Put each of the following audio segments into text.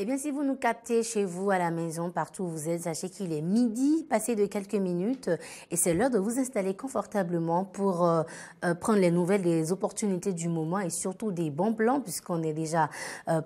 bien, si vous nous captez chez vous, à la maison, partout où vous êtes, sachez qu'il est midi, passé de quelques minutes, et c'est l'heure de vous installer confortablement pour prendre les nouvelles des opportunités du moment et surtout des bons plans, puisqu'on est déjà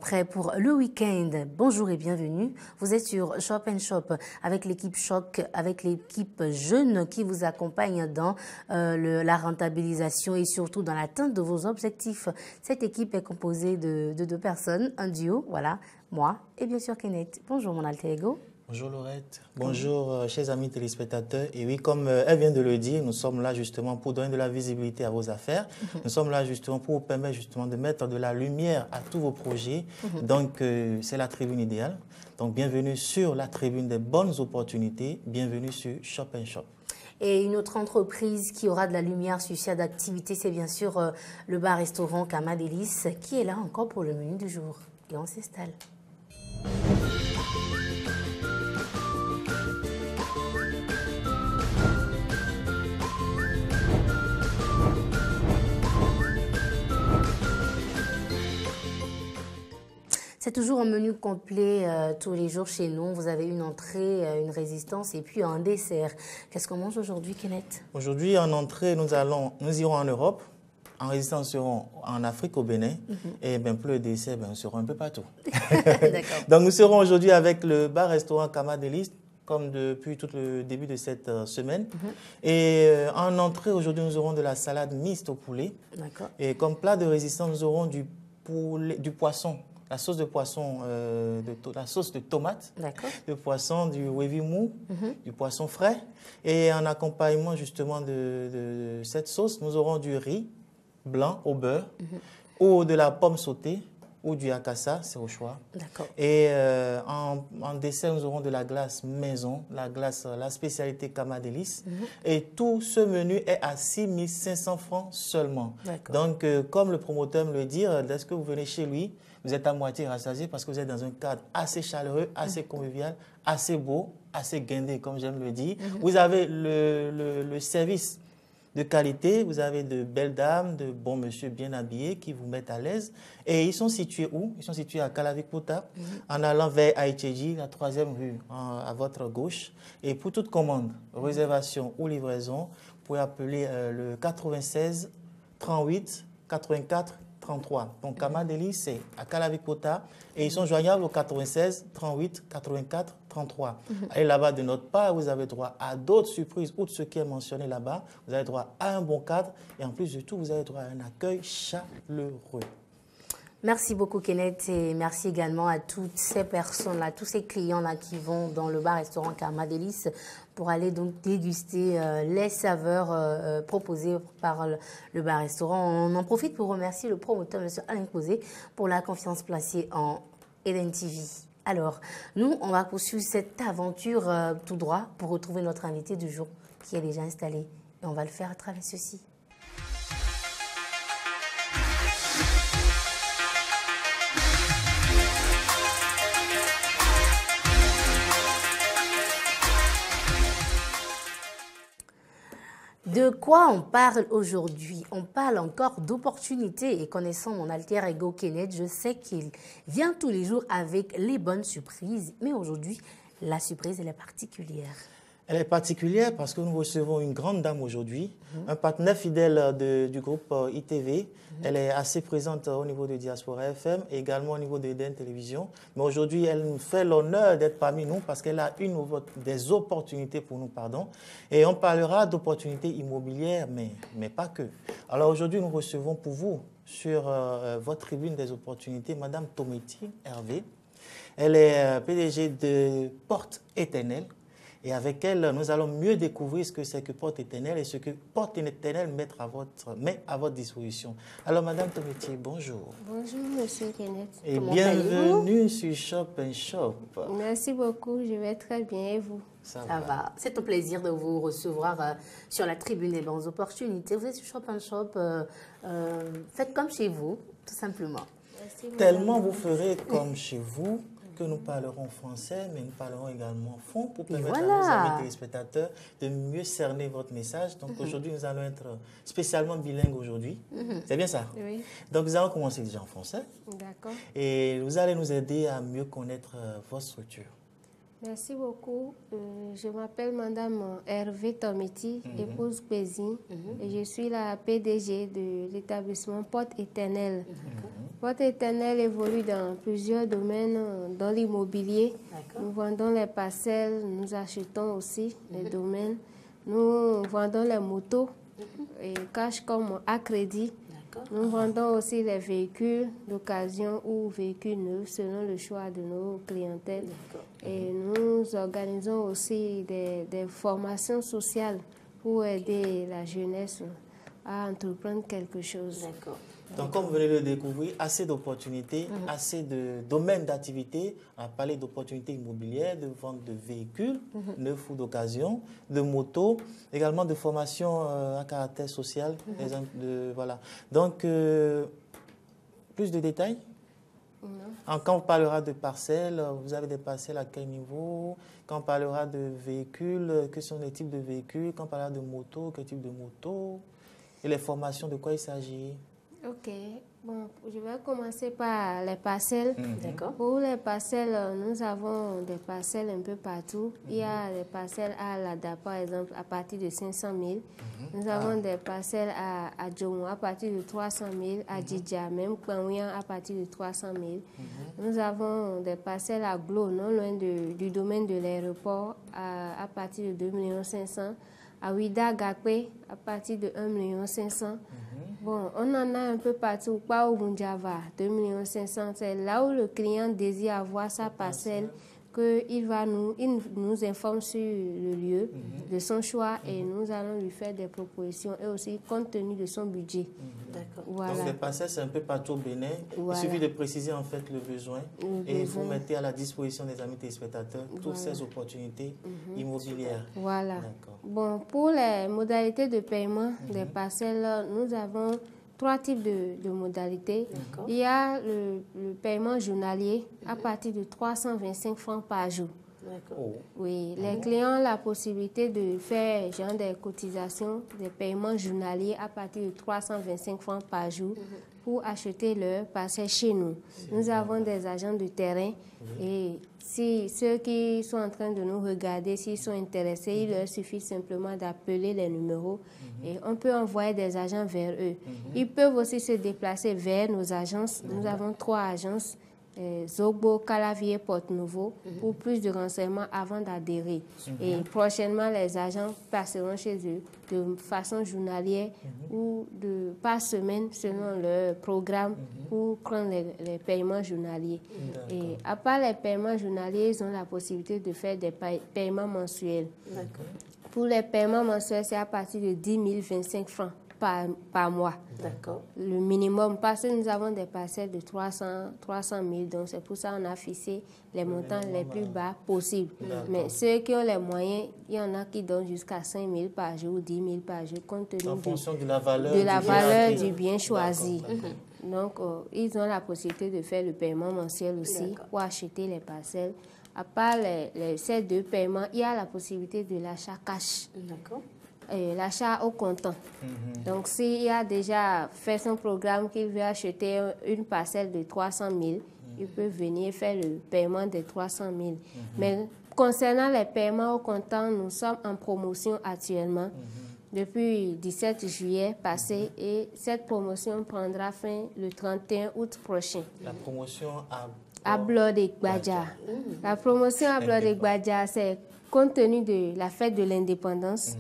prêt pour le week-end. Bonjour et bienvenue. Vous êtes sur Shop & Shop avec l'équipe Choc, avec l'équipe jeune qui vous accompagne dans la rentabilisation et surtout dans l'atteinte de vos objectifs. Cette équipe est composée de deux personnes, un duo, voilà, moi et bien sûr Kenneth. Bonjour mon alter ego. Bonjour Laurette, bonjour chers amis téléspectateurs. Et oui, comme elle vient de le dire, nous sommes là justement pour donner de la visibilité à vos affaires. Nous sommes là justement pour vous permettre justement de mettre de la lumière à tous vos projets. Donc c'est la tribune idéale. Donc bienvenue sur la tribune des bonnes opportunités. Bienvenue sur Shop & Shop. Et une autre entreprise qui aura de la lumière sur cette activité, c'est bien sûr le bar-restaurant Kamadélis qui est là encore pour le menu du jour. Et on s'installe. C'est toujours un menu complet tous les jours chez nous. Vous avez une entrée, une résistance et puis un dessert. Qu'est-ce qu'on mange aujourd'hui, Kenneth? Aujourd'hui, en entrée, nous irons en Europe. En résistance, nous serons en Afrique, au Bénin. Et bien, pour le dessert, nous serons un peu partout. Donc, nous serons aujourd'hui avec le bar-restaurant Kamadélis, comme depuis tout le début de cette semaine. Et en entrée, aujourd'hui, nous aurons de la salade mixte au poulet. Et comme plat de résistance, nous aurons du poisson. La sauce de poisson, la sauce de tomate, de poisson, du wavy mou, du poisson frais. Et en accompagnement justement de cette sauce, nous aurons du riz blanc au beurre ou de la pomme sautée ou du akassa, c'est au choix. Et en dessert, nous aurons de la glace maison, la spécialité Kamadélis. Et tout ce menu est à 6 500 francs seulement. Donc, comme le promoteur me le dit, lorsque vous venez chez lui, vous êtes à moitié rassasié parce que vous êtes dans un cadre assez chaleureux, assez convivial, assez beau, assez guindé, comme j'aime le dire. Vous avez le service de qualité, vous avez de belles dames, de bons monsieur bien habillés qui vous mettent à l'aise. Et ils sont situés où? Ils sont situés à Kalavikpota, en allant vers Aïtchéji, la 3e rue, à votre gauche. Et pour toute commande, réservation ou livraison, vous pouvez appeler le 96 38 84 33. Donc, Kamadélis, c'est à Kalavikpota et ils sont joignables au 96 38 84 33. Allez là-bas de notre part, vous avez droit à d'autres surprises, outre ce qui est mentionné là-bas. Vous avez droit à un bon cadre et en plus de tout, vous avez droit à un accueil chaleureux. Merci beaucoup Kenneth et merci également à toutes ces personnes-là, tous ces clients-là qui vont dans le bar-restaurant Kamadélis pour aller donc déguster les saveurs proposées par le bar-restaurant. On en profite pour remercier le promoteur, M. Alain Posé, pour la confiance placée en Eden TV. Alors, nous, on va poursuivre cette aventure tout droit pour retrouver notre invité du jour qui est déjà installé. Et on va le faire à travers ceci. De quoi on parle aujourd'hui? On parle encore d'opportunités et connaissant mon alter ego Kenneth, je sais qu'il vient tous les jours avec les bonnes surprises. Mais aujourd'hui, la surprise, elle est particulière. Elle est particulière parce que nous recevons une grande dame aujourd'hui, un partenaire fidèle du groupe ITV. Elle est assez présente au niveau de Diaspora FM et également au niveau de Eden Télévision. Mais aujourd'hui, elle nous fait l'honneur d'être parmi nous parce qu'elle a des opportunités pour nous, pardon. Et on parlera d'opportunités immobilières, mais pas que. Alors aujourd'hui, nous recevons pour vous sur votre tribune des opportunités, Madame Tometi Hervé. Elle est PDG de Porte Éternelle. Et avec elle, nous allons mieux découvrir ce que c'est que Porte Éternelle et ce que Porte Éternelle met à votre disposition. Alors, Madame Tometi, bonjour. Bonjour, Monsieur Kenneth. Et bienvenue sur Shop & Shop. Merci beaucoup, je vais très bien et vous? Ça va. C'est un plaisir de vous recevoir sur la tribune des bonnes opportunités. Vous êtes sur Shop & Shop, faites comme chez vous, tout simplement. Merci, tellement vous ferez comme chez vous que nous parlerons français, mais nous parlerons également fond pour permettre à nos amis téléspectateurs de mieux cerner votre message. Donc aujourd'hui, nous allons être spécialement bilingues aujourd'hui. C'est bien ça? Oui. Donc nous allons commencer déjà en français. D'accord. Et vous allez nous aider à mieux connaître votre structure. Merci beaucoup. Je m'appelle Madame Hervé Tometi, épouse Pézine, et je suis la PDG de l'établissement Porte Éternelle. Porte Éternelle évolue dans plusieurs domaines, dans l'immobilier. Nous vendons les parcelles, nous achetons aussi les domaines. Nous vendons les motos, et cash comme à crédit. Nous vendons aussi les véhicules d'occasion ou véhicules neufs selon le choix de nos clientèles. Et nous organisons aussi des formations sociales pour aider la jeunesse à entreprendre quelque chose. Donc, comme vous venez de le découvrir, assez d'opportunités, assez de domaines d'activité. On a parlé d'opportunités immobilières, de vente de véhicules neufs ou d'occasion, de motos, également de formation à caractère social. Voilà. Donc, plus de détails? Quand on parlera de parcelles, vous avez des parcelles à quel niveau? Quand on parlera de véhicules, quels sont les types de véhicules? Quand on parlera de motos, quel type de motos? Et les formations, de quoi il s'agit? Ok, bon, je vais commencer par les parcelles. D'accord. Pour les parcelles, nous avons des parcelles un peu partout. Il y a des parcelles à Lada, par exemple, à partir de 500 000. Nous avons des parcelles à Djomo à partir de 300 000, à Djidja, même Kwanwian à partir de 300 000. Nous avons des parcelles à Glo, non loin du domaine de l'aéroport, à partir de 2 500 000. À Ouida Gakwe, à partir de 1 500 000. Bon, on en a un peu partout, pas au Bunjava, 2 500 000. C'est là où le client désire avoir sa parcelle, qu'il nous informe sur le lieu de son choix et nous allons lui faire des propositions et aussi compte tenu de son budget. D'accord. Voilà. Donc les parcelles, c'est un peu partout au Bénin. Voilà. Il suffit de préciser en fait le besoin et vous mettez à la disposition des amis téléspectateurs toutes ces opportunités immobilières. Voilà. D'accord. Bon, pour les modalités de paiement des parcelles, nous avons 3 types de modalités. Il y a le paiement journalier à partir de 325 francs par jour. Oui, les clients ont la possibilité de faire genre des cotisations, des paiements journaliers à partir de 325 francs par jour pour acheter leur parcelle chez nous. Nous avons des agents de terrain et si ceux qui sont en train de nous regarder, s'ils sont intéressés, il leur suffit simplement d'appeler les numéros et on peut envoyer des agents vers eux. Ils peuvent aussi se déplacer vers nos agences. Nous avons 3 agences. Zogbo, Calavier, Porte-Nouveau, pour plus de renseignements avant d'adhérer. Et prochainement, les agents passeront chez eux de façon journalière ou par semaine selon leur programme pour prendre les paiements journaliers. Et à part les paiements journaliers, ils ont la possibilité de faire des paiements mensuels. Pour les paiements mensuels, c'est à partir de 10 025 francs par mois. D'accord. Le minimum, parce que nous avons des parcelles de 300 000, donc c'est pour ça qu'on a fixé les montants les plus bas possibles. Mais ceux qui ont les moyens, il y en a qui donnent jusqu'à 5 000 par jour, 10 000 par jour, compte tenu en fonction de la valeur, du bien choisi. Donc, ils ont la possibilité de faire le paiement mensuel aussi pour acheter les parcelles. À part ces 2 paiements, il y a la possibilité de l'achat cash. D'accord. L'achat au comptant. Donc, s'il a déjà fait son programme qu'il veut acheter une parcelle de 300 000, il peut venir faire le paiement de 300 000. Mais concernant les paiements au comptant, nous sommes en promotion actuellement depuis 17 juillet passé et cette promotion prendra fin le 31 août prochain. La promotion à Blodé-Gbadja. La promotion à Blodé-Gbadja, c'est compte tenu de la fête de l'indépendance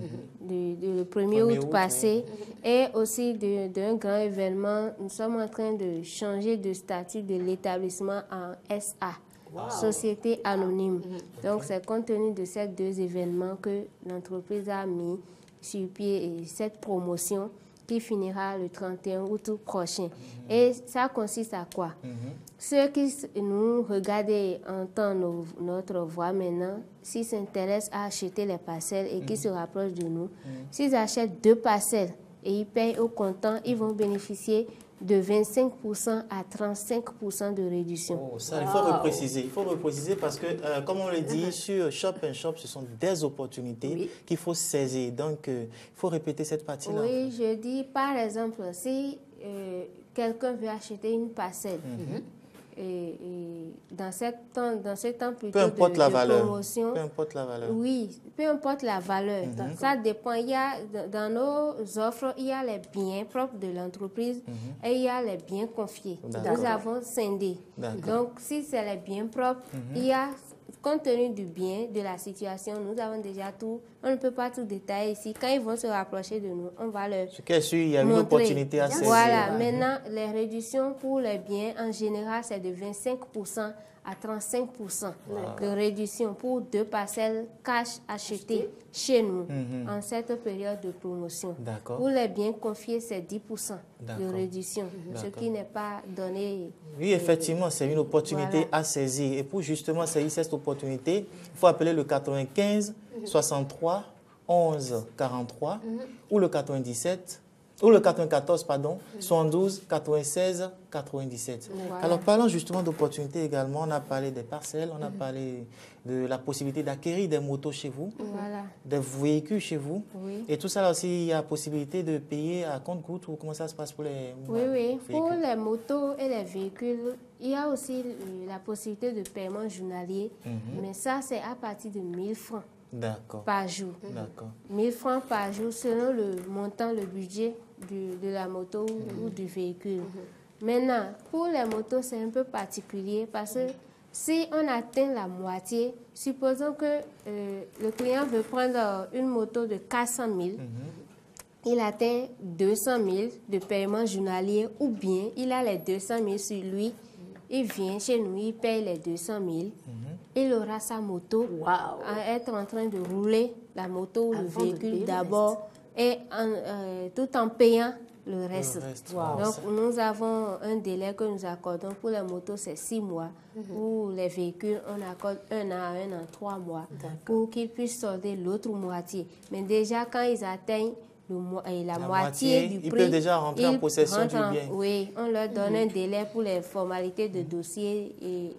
le 1er août passé et aussi d'un grand événement, nous sommes en train de changer de statut de l'établissement en SA, Société Anonyme. Donc, c'est compte tenu de ces 2 événements que l'entreprise a mis sur pied cette promotion qui finira le 31 août prochain. Et ça consiste à quoi? Ceux qui nous regardent et entendent notre voix maintenant, s'ils s'intéressent à acheter les parcelles et qui se rapprochent de nous, s'ils achètent 2 parcelles et ils payent au comptant, ils vont bénéficier de 25% à 35% de réduction. Oh, ça, il faut repréciser. Il faut repréciser parce que, comme on le dit, sur Shop & Shop, ce sont des opportunités qu'il faut saisir. Donc, il faut répéter cette partie-là. Oui, je dis, par exemple, si quelqu'un veut acheter une parcelle, et dans ce temps plutôt peu importe la valeur. Promotion, peu importe la valeur. Oui, peu importe la valeur. Ça dépend. Il y a, dans nos offres, il y a les biens propres de l'entreprise et il y a les biens confiés. Nous avons scindé. Donc, si c'est les biens propres, il y a, compte tenu du bien, de la situation, nous avons déjà tout. On ne peut pas tout détailler ici. Quand ils vont se rapprocher de nous, on va leur Ce qui est sûr, il y a une opportunité à saisir. Voilà. Maintenant, les réductions pour les biens, en général, c'est de 25% à 35% de réduction pour 2 parcelles cash achetées chez nous en cette période de promotion. Pour les biens confiés, c'est 10% de réduction, ce qui n'est pas donné. Oui, effectivement, c'est une opportunité à saisir. Et pour justement saisir cette opportunité, il faut appeler le 95 63 11 43 ou le 97 ou le 94, pardon, 72, 96, 97. Alors, parlons justement d'opportunités également. On a parlé des parcelles, on a parlé de la possibilité d'acquérir des motos chez vous, des véhicules chez vous. Et tout ça, là aussi, il y a possibilité de payer à compte-gouttes ou comment ça se passe pour les véhicules? Pour les motos et les véhicules, il y a aussi la possibilité de paiement journalier, mais ça, c'est à partir de 1000 francs. Par jour. 1000 francs par jour selon le montant, le budget de la moto ou du véhicule. Maintenant, pour les motos, c'est un peu particulier parce que si on atteint la moitié, supposons que le client veut prendre une moto de 400 000, il atteint 200 000 de paiement journalier ou bien il a les 200 000 sur lui, il vient chez nous, il paye les 200 000. Il aura sa moto à être en train de rouler la moto ou le véhicule d'abord et tout en payant le reste. Donc, nous avons un délai que nous accordons. Pour les motos, c'est 6 mois. Pour les véhicules, on accorde 1 an, 3 mois pour qu'ils puissent solder l'autre moitié. Mais déjà, quand ils atteignent la moitié du prix, ils peuvent déjà rentrer en possession du bien. Oui, on leur donne un délai pour les formalités de dossier et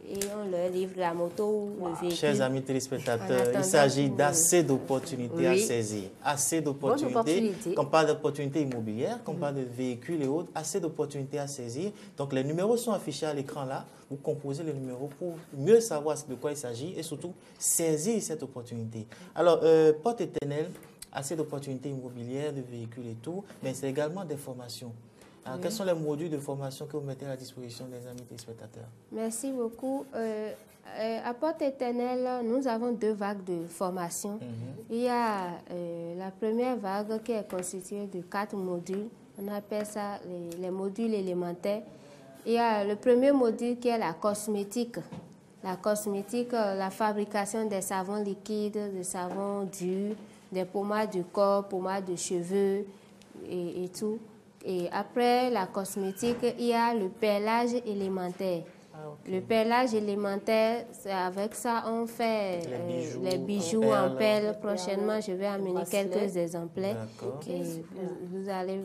on leur livre la moto ou le véhicule. Chers amis téléspectateurs, il s'agit d'assez d'opportunités à saisir. Assez d'opportunités. Quand on parle d'opportunités immobilières, quand on parle de véhicules et autres, assez d'opportunités à saisir. Donc les numéros sont affichés à l'écran là. Vous composez les numéros pour mieux savoir de quoi il s'agit et surtout saisir cette opportunité. Alors, Porte Éternelle, assez d'opportunités immobilières, de véhicules et tout, mais c'est également des formations. Alors, quels sont les modules de formation que vous mettez à la disposition des amis téléspectateurs? Merci beaucoup. À Porte Éternelle, nous avons 2 vagues de formation. Il y a la première vague qui est constituée de 4 modules. On appelle ça les modules élémentaires. Il y a le premier module qui est la cosmétique. La cosmétique, la fabrication des savons liquides, des savons durs, des pommades du corps, pommades de cheveux et tout. Et après la cosmétique, il y a le perlage élémentaire. Le perlage élémentaire, avec ça, on fait les bijoux en perles. Prochainement, je vais amener quelques exemplaires et vous allez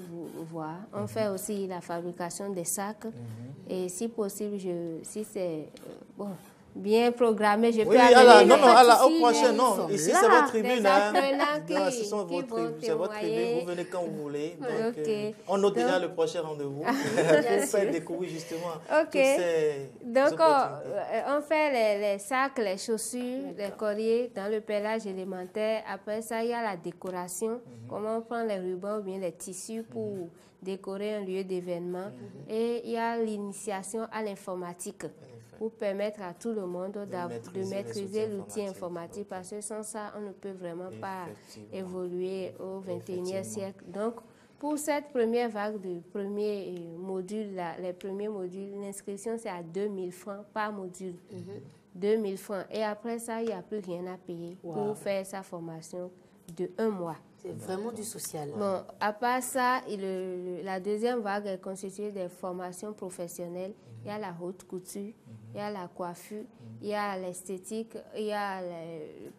voir. On fait aussi la fabrication des sacs. Et si possible, si c'est bien programmé, je peux amener... au prochain, non. Ici, c'est votre tribune. C'est votre tribune. Vous venez quand vous voulez. Donc, on note déjà le prochain rendez-vous. Vous faites découvrir justement toutes ces on fait les sacs, les chaussures, les colliers dans le perlage élémentaire. Après ça, il y a la décoration. Comment on prend les rubans ou bien les tissus pour décorer un lieu d'événement. Et il y a l'initiation à l'informatique, pour permettre à tout le monde de maîtriser l'outil informatique, parce que sans ça, on ne peut vraiment pas évoluer au XXIe siècle. Donc, pour cette première vague de premier module, les premiers modules, l'inscription c'est à 2000 francs par module. 2000 francs. Et après ça, il n'y a plus rien à payer pour faire sa formation de 1 mois. C'est vraiment du social. Bon, à part ça, la deuxième vague est constituée des formations professionnelles. Il y a la haute couture, il y a la coiffure, il y a l'esthétique, il y a la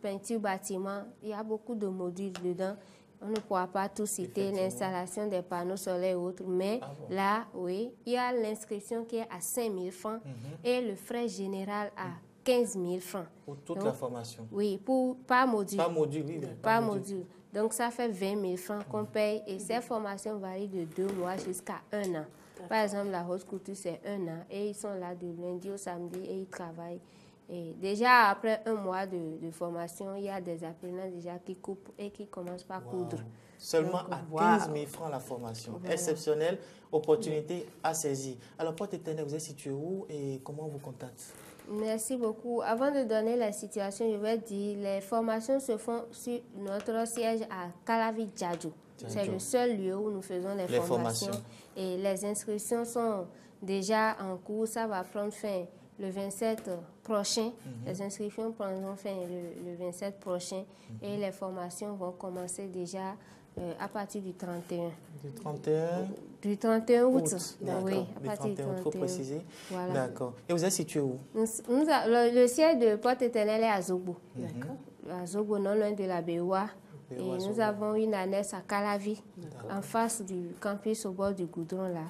peinture bâtiment. Il y a beaucoup de modules dedans. On ne pourra pas tout citer, l'installation des panneaux solaires et autres, mais là, oui, il y a l'inscription qui est à 5 000 francs et le frais général à 15 000 francs. Pour toute la formation? Oui, par module. Par module, oui. Par module. Donc, ça fait 20 000 francs qu'on paye et ces formations varient de 2 mois jusqu'à 1 an. Par exemple, la haute couture, c'est 1 an et ils sont là de lundi au samedi et ils travaillent. Et déjà, après 1 mois de formation, il y a des apprenants déjà qui coupent et qui commencent par coudre. Seulement à 15 000 francs la formation. Voilà. Exceptionnelle, opportunité à saisir. Alors, Porte Éternelle, vous êtes situé où et comment on vous contacte? Merci beaucoup. Avant de donner la situation, je vais dire les formations se font sur notre siège à Calavi-Djadjo. C'est le seul lieu où nous faisons les formations. Et les inscriptions sont déjà en cours. Ça va prendre fin le 27 prochain. Les inscriptions prendront fin le 27 prochain. Et les formations vont commencer déjà à partir du 31. Du 31 août. Oui, à partir du 31 août. Il faut préciser. Voilà. D'accord. Et vous êtes situé où? Le siège de Porte Éternelle est à Zobo. D'accord. À Zobo, non loin de la Béoua. Et nous avons une annexe à Calavi, en face du campus au bord du goudron là.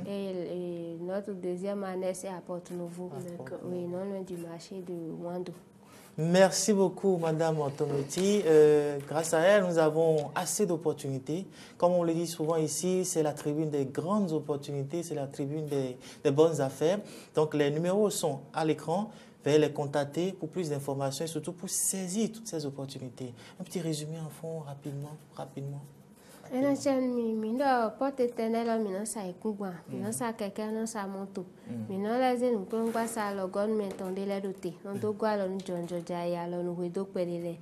Et notre deuxième annexe est à Porto Novo, oui, non loin du marché de Wando. Merci beaucoup, Madame Antometi. Grâce à elle, nous avons assez d'opportunités. Comme on le dit souvent ici, c'est la tribune des grandes opportunités, c'est la tribune des bonnes affaires. Donc, les numéros sont à l'écran. Veuillez les contacter pour plus d'informations et surtout pour saisir toutes ces opportunités. Un petit résumé en fond, rapidement. Porte Éternelle, maintenant ça est coupé. Maintenant ça quelqu'un dans sa moto. Maintenant les nous prenons pas ça le gouvernement tendait les dotés. On doit quoi le John Jaya le nous veut donc pédler.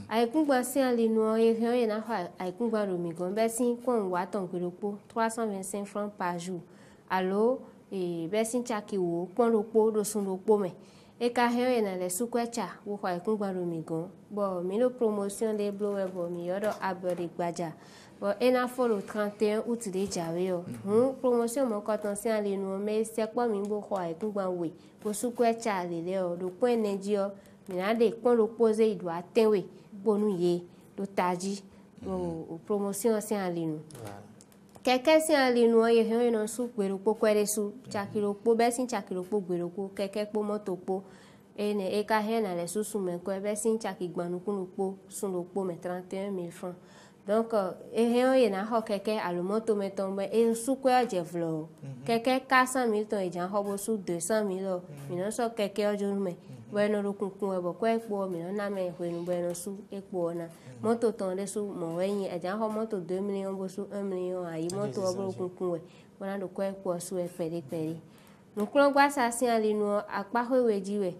Avec coupé c'est en ligne et rien n'a pas avec coupé le migon. Bessin qu'on voit ton groupe 325 francs par jour. Allo et bessin chaki ou point le pot de son pot mais. Et quand il y a les sous-quêcha, vous voyez qu'on va le migon. Bon, mais la promotion des blowers, bon, mais il y a des badja. Bon, et n'a pas le 31 août déjà, oui. Promotion, mon coton, c'est en ligne, mais c'est quoi, mais vous voyez qu'on va oui. Pour sous-quêcha, le point d'indio, mais là, dès qu'on le pose, il doit atteindre, bon, nous y est, le taji, promotion, c'est en ligne. Quelqu'un c'est en ligne, il y a un sou, pour quoi les sous, chakiro, pour bessin chakiro, pour guéroco, quelqu'un pour motopo, et carré dans les sous, mais quoi, bessin chakigbanukunupo, sous le pot, mais 31 000 francs. Donc, il y a un quelqu'un à le moto, mais tombe, et sous quoi j'ai voulu. Quelqu'un 400 000 tonnes, et j'ai un robot sous 200 000, mais non, ça, quelqu'un, je ne mets. Bueno lo kunku ebo kwa ekpo mi na me hwenu bueno su ekpo na moto ton de su mo wenyi ajan ho moto 2 millions bo su 1 million ayi moto obro kunku we bona do kwa ekpo su e pere nukron gba sa sin ali nu apa hwewe jiwe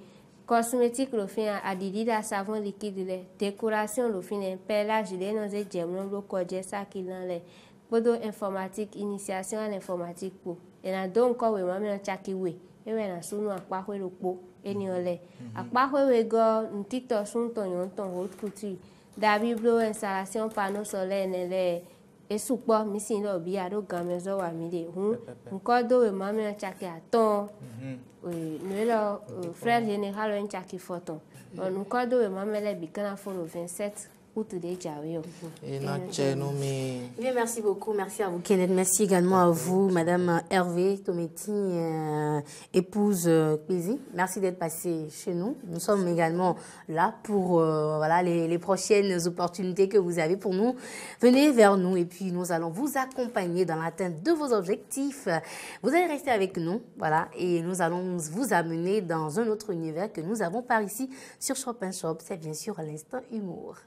cosmétique lo fin adidi da savon liquide le décoration lo fin pelage de nos e jemno lo koje sa ki lan le bodo informatique initiation à l'informatique pour et na donc ko we ma me na chaki we e we na sunu apa hwelo po eniole akpa hwewe go ntito sunto yonton haute couture da biblo installation panneau solaire nele esukpo misin lo bi ado gamezo wa mi de hun nko do we ma me chaki aton no frère général en chaki photo nko do we ma me le bi kana fo le 27 août déjà oui. Bien, merci beaucoup, merci à vous Kenneth, merci également à vous Madame Hervé Tometi, épouse Kwezi. Merci d'être passée chez nous. Nous sommes également là pour voilà les prochaines opportunités que vous avez pour nous. Venez vers nous et puis nous allons vous accompagner dans l'atteinte de vos objectifs. Vous allez rester avec nous, voilà, et nous allons vous amener dans un autre univers que nous avons par ici sur Shop & Shop. C'est bien sûr à l'instant humour.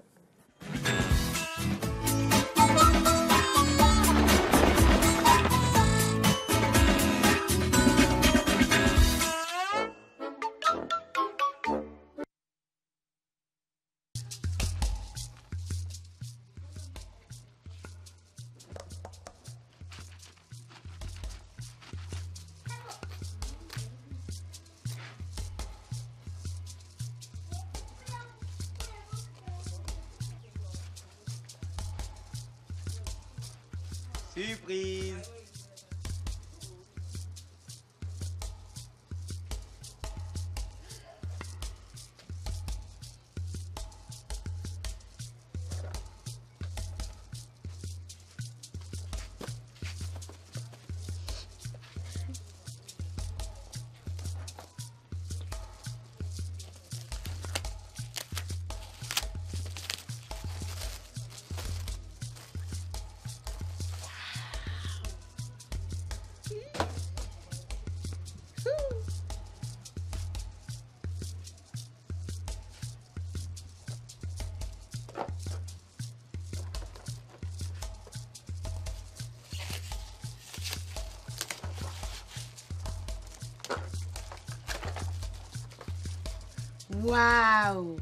Surprise! Waouh!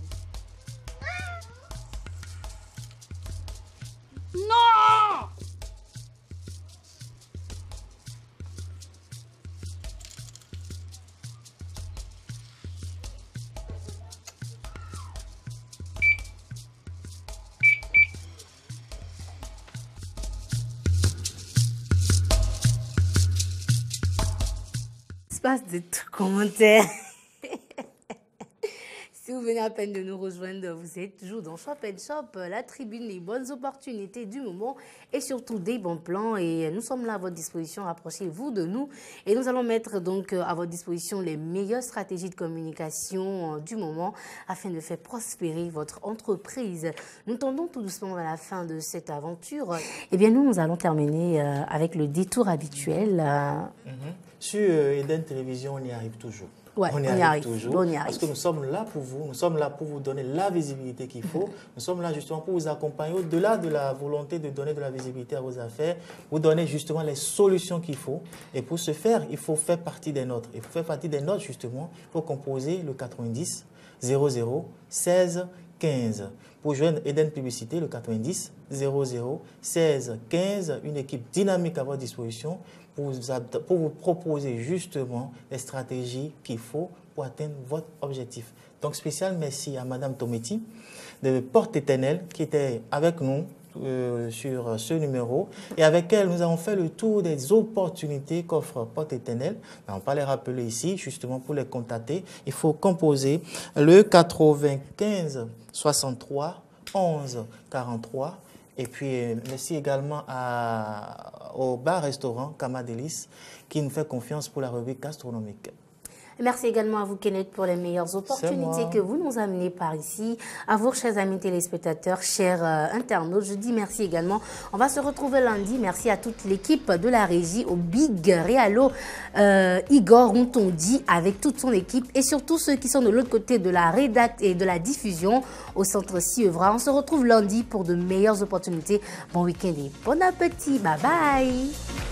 Non! Il se passe des commentaires. Si vous venez à peine de nous rejoindre, vous êtes toujours dans Shop & Shop, la tribune, les bonnes opportunités du moment et surtout des bons plans. Et nous sommes là à votre disposition, approchez-vous de nous. Et nous allons mettre donc à votre disposition les meilleures stratégies de communication du moment afin de faire prospérer votre entreprise. Nous tendons tout doucement à la fin de cette aventure. Eh bien, nous allons terminer avec le détour habituel. Sur Eden Télévision, on y arrive toujours. Ouais, on y arrive toujours. On y arrive. Parce que nous sommes là pour vous, nous sommes là pour vous donner la visibilité qu'il faut. Nous sommes là justement pour vous accompagner au-delà de la volonté de donner de la visibilité à vos affaires, vous donner justement les solutions qu'il faut. Et pour ce faire, il faut faire partie des nôtres. Et pour faire partie des nôtres, justement, il faut composer le 90 00 16 15. Pour joindre Eden Publicité, le 90 00 16 15, une équipe dynamique à votre disposition pour vous proposer justement les stratégies qu'il faut pour atteindre votre objectif. Donc, spécial merci à Madame Tometti de Porte Éternelle qui était avec nous sur ce numéro. Et avec elle, nous avons fait le tour des opportunités qu'offre Porte Éternelle. On ne va pas les rappeler ici, justement pour les contacter. Il faut composer le 95 63 11 43. Et puis, merci également au bar-restaurant Kamadélis qui nous fait confiance pour la rubrique gastronomique. Merci également à vous, Kenneth, pour les meilleures opportunités que vous nous amenez par ici. À vous, chers amis téléspectateurs, chers internautes, je dis merci également. On va se retrouver lundi. Merci à toute l'équipe de la régie, au Big Réalo, Igor Rontondi avec toute son équipe et surtout ceux qui sont de l'autre côté de la rédac et de la diffusion au centre Sievra. On se retrouve lundi pour de meilleures opportunités. Bon week-end et bon appétit. Bye bye.